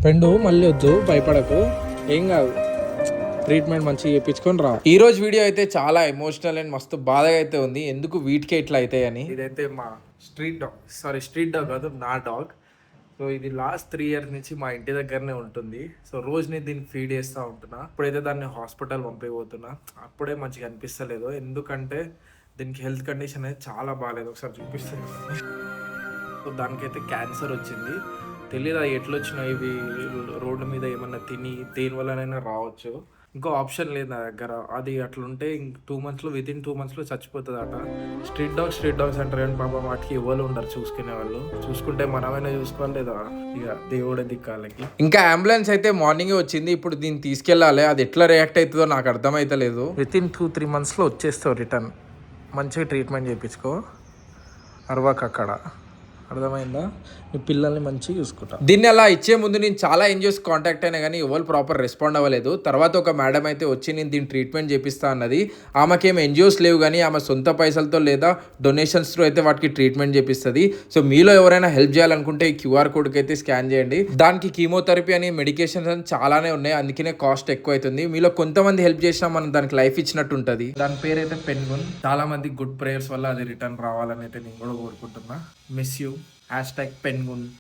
Friend మళ్ళీ వద్దు, భయపడకు, ఏం కాదు, ట్రీట్మెంట్ మంచిగా చేయించుకొని రా. ఈ రోజు వీడియో అయితే చాలా ఎమోషనల్ అండ్ మస్తు బాధగా అయితే ఉంది. ఎందుకు వీటికే ఇట్లా అవుతాయని. ఇదైతే మా స్ట్రీట్ డాగ్ కాదు, నా డాగ్. సో ఇది లాస్ట్ 3 years నుంచి మా ఇంటి దగ్గరనే ఉంటుంది. సో రోజు నేను దీన్ని ఫీడ్ చేస్తూ ఉంటున్నా. ఇప్పుడైతే దాన్ని హాస్పిటల్ పంపిపోతున్నా. అప్పుడే మంచిగా అనిపిస్తలేదు, ఎందుకంటే దీనికి హెల్త్ కండిషన్ అయితే చాలా బాగాలేదు. ఒకసారి చూపిస్తాను. సో దానికైతే క్యాన్సర్ వచ్చింది. తెలీదు అది ఎట్లా వచ్చినాయి, ఇవి రోడ్డు మీద ఏమన్నా తిని దేని వల్లనైనా రావచ్చు. ఇంకో ఆప్షన్ లేదు నా దగ్గర. అది అట్లుంటే 2 monthsలో, వితిన్ 2 monthsలో చచ్చిపోతుంది అట. స్ట్రీట్ డాగ్స్ అంటారు కానీ పాపం వాటికి ఎవరు ఉండరు చూసుకునే వాళ్ళు. చూసుకుంటే మనమైనా చూసుకోవాలి, లేదా ఇక దేవుడే దిక్కాలకి. ఇంకా అంబులెన్స్ అయితే మార్నింగే వచ్చింది. ఇప్పుడు దీన్ని తీసుకెళ్ళాలి. అది ఎట్లా రియాక్ట్ అవుతుందో నాకు అర్థమైతలేదు. వితిన్ 2-3 monthsలో వచ్చేస్తావు రిటర్న్. మంచిగా ట్రీట్మెంట్ చేయించుకో, అరవాక అక్కడ, అర్థమైందా? నీ పిల్లల్ని మంచిగా చూసుకుంటా. దీన్ని అలా ఇచ్చే ముందు నేను చాలా ఎన్జిఓస్ కాంటాక్ట్ అయినా కానీ ఎవరు ప్రాపర్ రెస్పాండ్ అవ్వలేదు. తర్వాత ఒక మేడం అయితే వచ్చి నేను దీన్ని ట్రీట్మెంట్ చేపిస్తా అన్నది. ఆమెకేం ఎన్జిఓస్ లేవు కానీ ఆమె సొంత పైసలతో లేదా డొనేషన్స్తో అయితే వాటికి ట్రీట్మెంట్ చేపిస్తుంది. సో మీలో ఎవరైనా హెల్ప్ చేయాలనుకుంటే ఈ క్యూఆర్ కోడ్కి అయితే స్కాన్ చేయండి. దానికి కీమోథెరపీ అని మెడికేషన్స్ అని చాలానే ఉన్నాయి, అందుకనే కాస్ట్ ఎక్కువ అవుతుంది. మీలో కొంతమంది హెల్ప్ చేసినా మనం దానికి లైఫ్ ఇచ్చినట్టు ఉంటుంది. దాని పేరు అయితే పెన్గున్. చాలా మంది గుడ్ ప్రేయర్స్ వల్ల అది రిటర్న్ రావాలని అయితే నేను కూడా కోరుకుంటున్నా. Miss you. #పెన్గున్.